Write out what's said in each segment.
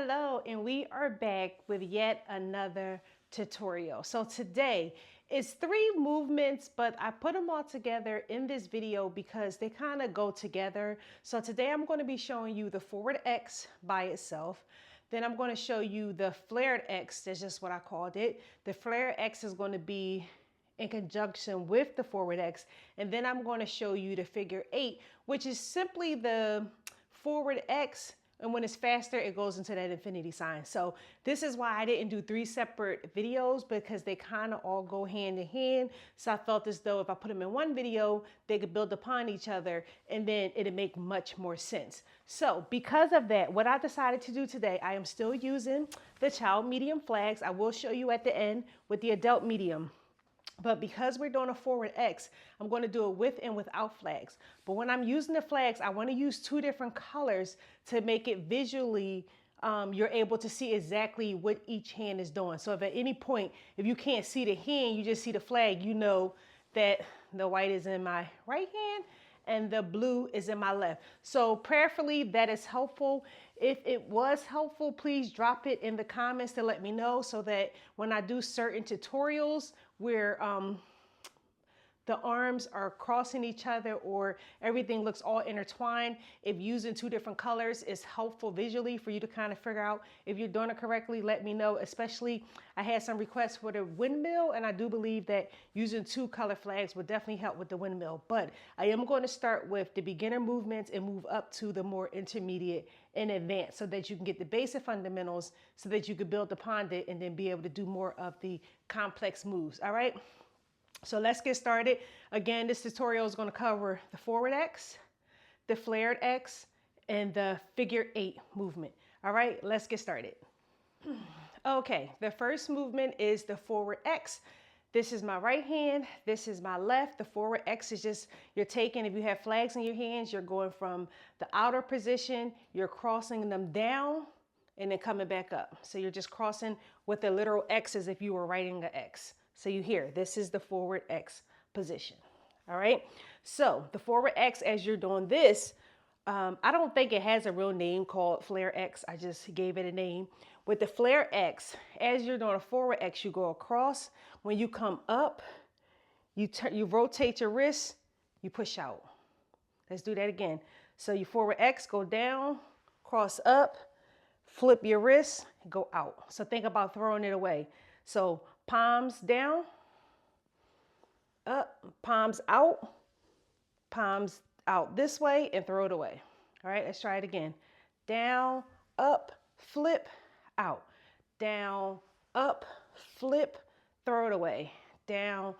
Hello, and we are back with yet another tutorial. So today is 3 movements, but I put them all together in this video because they kind of go together. So today I'm going to be showing you the forward X by itself. Then I'm going to show you the flared X. That's just what I called it. The flared X is going to be in conjunction with the forward X. And then I'm going to show you the figure 8, which is simply the forward X. And when it's faster, it goes into that infinity sign. So this is why I didn't do 3 separate videos, because they kind of all go hand in hand. So I felt as though if I put them in one video, they could build upon each other and then it'd make much more sense. So because of that, what I decided to do today, I am still using the child medium flags. I will show you at the end with the adult medium. But because we're doing a forward X, I'm going to do it with and without flags. But when I'm using the flags, I want to use 2 different colors to make it visually, you're able to see exactly what each hand is doing. So if at any point, if you can't see the hand, you just see the flag, you know that the white is in my right hand and the blue is in my left. So prayerfully, that is helpful. If it was helpful, please drop it in the comments to let me know, so that when I do certain tutorials where the arms are crossing each other or everything looks all intertwined, if using 2 different colors is helpful visually for you to kind of figure out if you're doing it correctly, let me know. Especially, I had some requests for the windmill, and I do believe that using 2 color flags would definitely help with the windmill. But I am going to start with the beginner movements and move up to the more intermediate and advanced, so that you can get the basic fundamentals, so that you can build upon it and then be able to do more of the complex moves. All right. So let's get started. Again, this tutorial is going to cover the forward X, the flared X, and the figure 8 movement. All right, let's get started. Okay, the first movement is the forward X. This is my right hand, this is my left. The forward X is just, you're taking, if you have flags in your hands, you're going from the outer position, you're crossing them down and then coming back up. So you're just crossing with the literal X as if you were writing an X. So you hear, this is the forward X position. All right. So the forward X, as you're doing this, I don't think it has a real name called flare X. I just gave it a name. With the flare X, as you're doing a forward X, you go across. When you come up, you rotate your wrist, you push out. Let's do that again. So you forward X, go down, cross up, flip your wrist, go out. So think about throwing it away. So palms down, up, palms out this way, and throw it away. All right, let's try it again. Down, up, flip, out. Down, up, flip, throw it away. Down,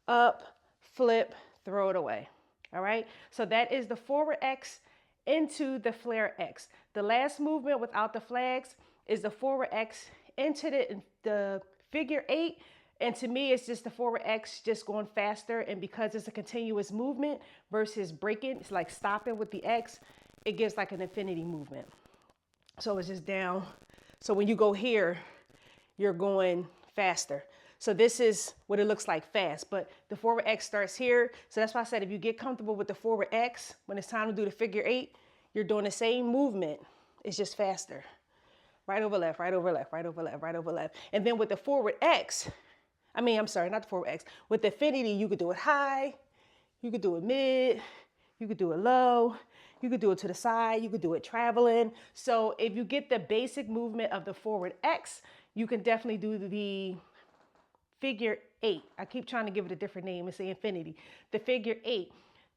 up, flip, throw it away. All right, so that is the forward X into the flare X. The last movement without the flags is the forward X into the figure 8. And to me, it's just the forward X just going faster. And because it's a continuous movement versus breaking, it's like stopping with the X, it gives like an infinity movement. So it's just down. So when you go here, you're going faster. So this is what it looks like fast, but the forward X starts here. So that's why I said, if you get comfortable with the forward X, when it's time to do the figure 8, you're doing the same movement. It's just faster. Right over left, right over left, right over left, right over left. And then with the forward X, not the forward X. With the infinity, you could do it high, you could do it mid, you could do it low, you could do it to the side, you could do it traveling. So if you get the basic movement of the forward X, you can definitely do the figure 8. I keep trying to give it a different name and say infinity. The figure 8.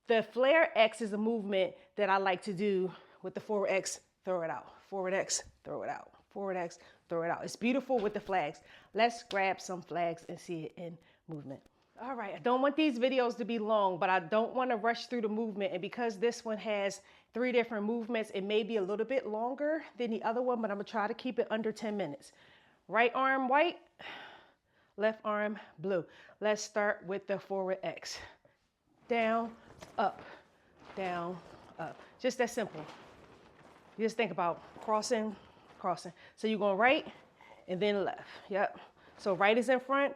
The flare X is a movement that I like to do with the forward X, throw it out. Forward X, throw it out. Forward X, throw it out. It's beautiful with the flags. Let's grab some flags and see it in movement. All right, I don't want these videos to be long, but I don't want to rush through the movement. And because this one has 3 different movements, it may be a little bit longer than the other one, but I'm gonna try to keep it under 10 minutes. Right arm white, left arm blue. Let's start with the forward X. Down, up, down, up. Just that simple. You just think about crossing. So you're going right and then left. Yep. So right is in front,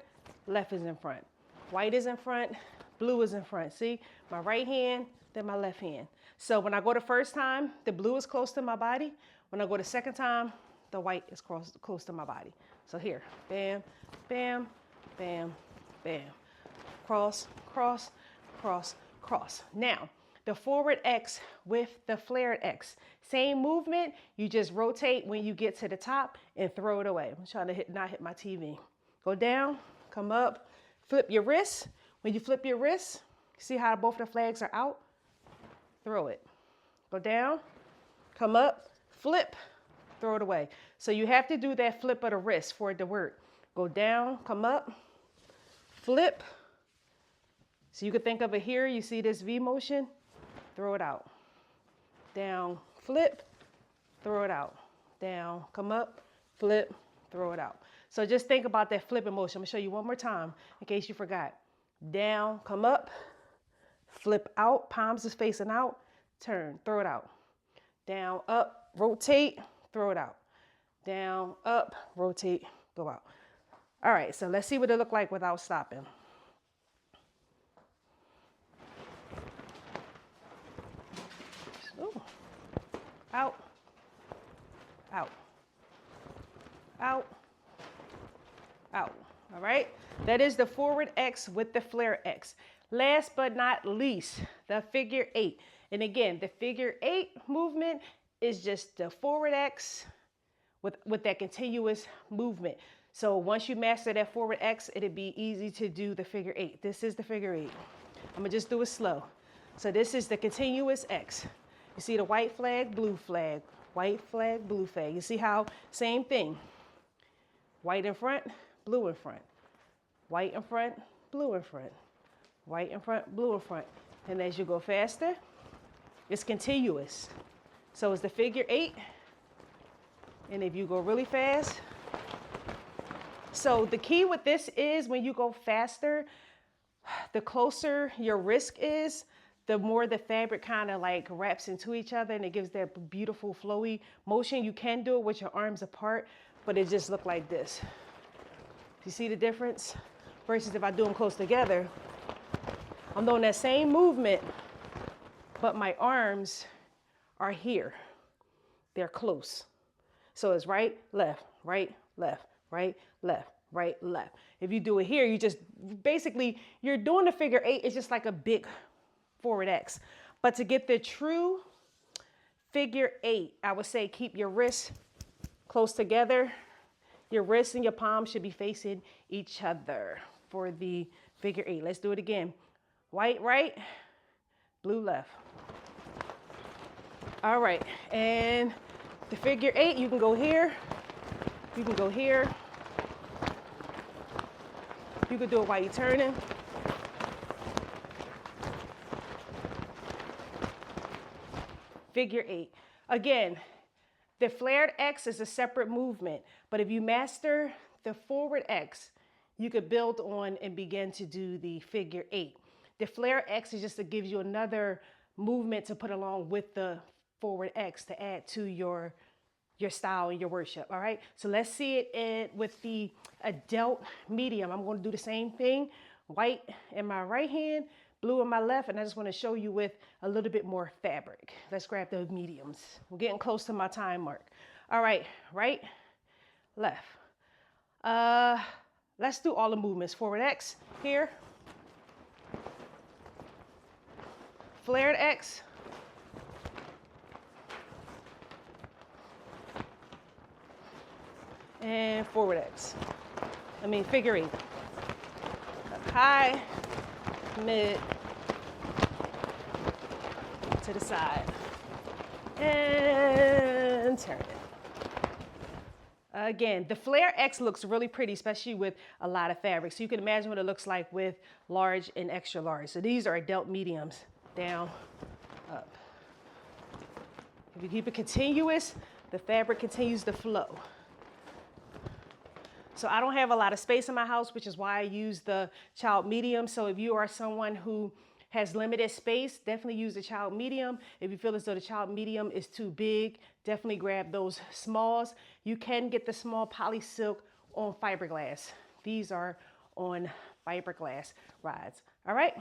left is in front. White is in front, blue is in front. See, my right hand, then my left hand. So when I go the first time, the blue is close to my body. When I go the second time, the white is close to my body. So here, bam, bam, bam, bam. Cross, cross, cross, cross. Now, the forward X with the flared X. Same movement, you just rotate when you get to the top and throw it away. I'm trying to not hit my TV. Go down, come up, flip your wrist. When you flip your wrist, see how both the flags are out? Throw it. Go down, come up, flip, throw it away. So you have to do that flip of the wrist for it to work. Go down, come up, flip. So you can think of it here. You see this V motion? Throw it out. Down, flip, throw it out. Down, come up, flip, throw it out. So just think about that flipping motion. I'm gonna show you one more time in case you forgot. Down, come up, flip out, palms is facing out, turn, throw it out. Down, up, rotate, throw it out. Down, up, rotate, go out. All right, so let's see what it look like without stopping. Ooh. Out, out, out, out. All right, that is the forward X with the flare X. Last but not least, the figure 8. And again, the figure 8 movement is just the forward X with that continuous movement. So once you master that forward X, it'll be easy to do the figure 8. This is the figure 8. I'm gonna just do it slow. So this is the continuous X. You see the white flag, blue flag, white flag, blue flag. You see how, same thing. White in front, blue in front. White in front, blue in front. White in front, blue in front. And as you go faster, it's continuous. So it's the figure 8. And if you go really fast, so the key with this is when you go faster, the closer your wrist is, the more the fabric kind of like wraps into each other and it gives that beautiful flowy motion. You can do it with your arms apart, but it just look like this. You see the difference? Versus if I do them close together, I'm doing that same movement, but my arms are here. They're close. So it's right, left, right, left, right, left, right, left. If you do it here, you just basically, you're doing the figure 8. It's just like a big forward X. But to get the true figure 8, I would say keep your wrists close together. Your wrists and your palms should be facing each other for the figure 8. Let's do it again. White right, blue left. All right, and the figure 8, you can go here, you can go here. You can do it while you're turning. Figure 8. Again, the flared X is a separate movement, but if you master the forward X, you could build on and begin to do the figure 8. The flare X is just to give you another movement to put along with the forward X to add to your style and your worship. All right, so let's see it with the adult medium. I'm going to do the same thing. White in my right hand, blue in my left, and I just want to show you with a little bit more fabric. Let's grab those mediums. I'm getting close to my time mark. All right, right, left. Let's do all the movements. Forward X here, flared X, and forward X. Figure 8. Up high, mid, to the side, and turn it. Again, the flare X looks really pretty, especially with a lot of fabric. So you can imagine what it looks like with large and extra large. So these are adult mediums. Down, up. If you keep it continuous, the fabric continues to flow. So I don't have a lot of space in my house, which is why I use the child medium. So if you are someone who has limited space, definitely use the child medium. If you feel as though the child medium is too big, definitely grab those smalls. You can get the small poly silk on fiberglass. These are on fiberglass rods. All right,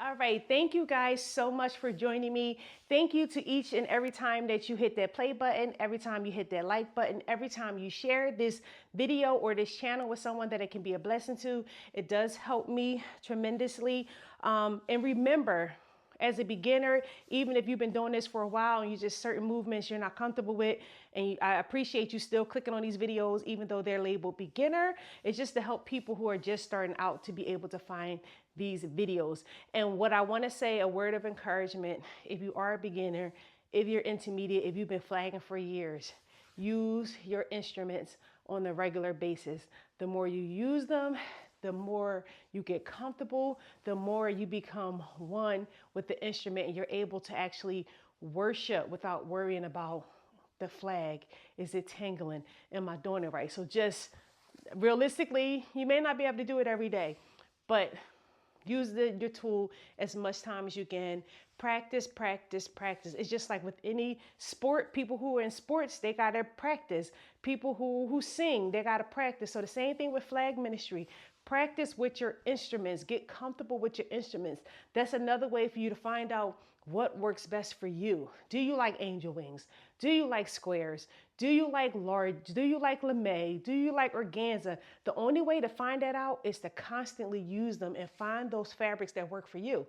All right, thank you guys so much for joining me. Thank you to each and every time that you hit that play button, every time you hit that like button, every time you share this video or this channel with someone that it can be a blessing to. It does help me tremendously. And remember, as a beginner, even if you've been doing this for a while and you just certain movements you're not comfortable with, and I appreciate you still clicking on these videos, even though they're labeled beginner, it's just to help people who are just starting out to be able to find these videos. And what I want to say, a word of encouragement, if you are a beginner, if you're intermediate, if you've been flagging for years, use your instruments on a regular basis. The more you use them, the more you get comfortable, the more you become one with the instrument, and you're able to actually worship without worrying about the flag. Is it tingling? Am I doing it right? So just realistically, you may not be able to do it every day, but use your tool as much time as you can. Practice, practice, practice. It's just like with any sport. People who are in sports, they got to practice. People who sing, they got to practice. So the same thing with flag ministry. Practice with your instruments. Get comfortable with your instruments. That's another way for you to find out what works best for you. Do you like angel wings? Do you like squares? Do you like large? Do you like lame? Do you like organza? The only way to find that out is to constantly use them and find those fabrics that work for you.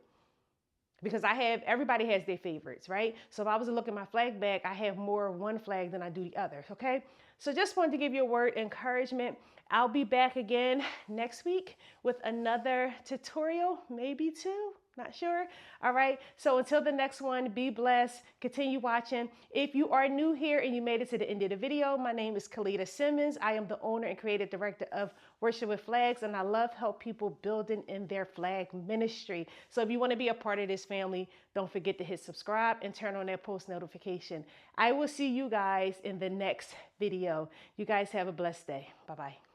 Because everybody has their favorites, right? So if I was to look at my flag bag, I have more of one flag than I do the others, okay? So just wanted to give you a word of encouragement. I'll be back again next week with another tutorial, maybe two. Not sure. All right. So until the next one, be blessed. Continue watching. If you are new here and you made it to the end of the video, my name is Kalita Simmons. I am the owner and creative director of Worship with Flags, and I love help people building in their flag ministry. So if you want to be a part of this family, don't forget to hit subscribe and turn on that post notification. I will see you guys in the next video. You guys have a blessed day. Bye-bye.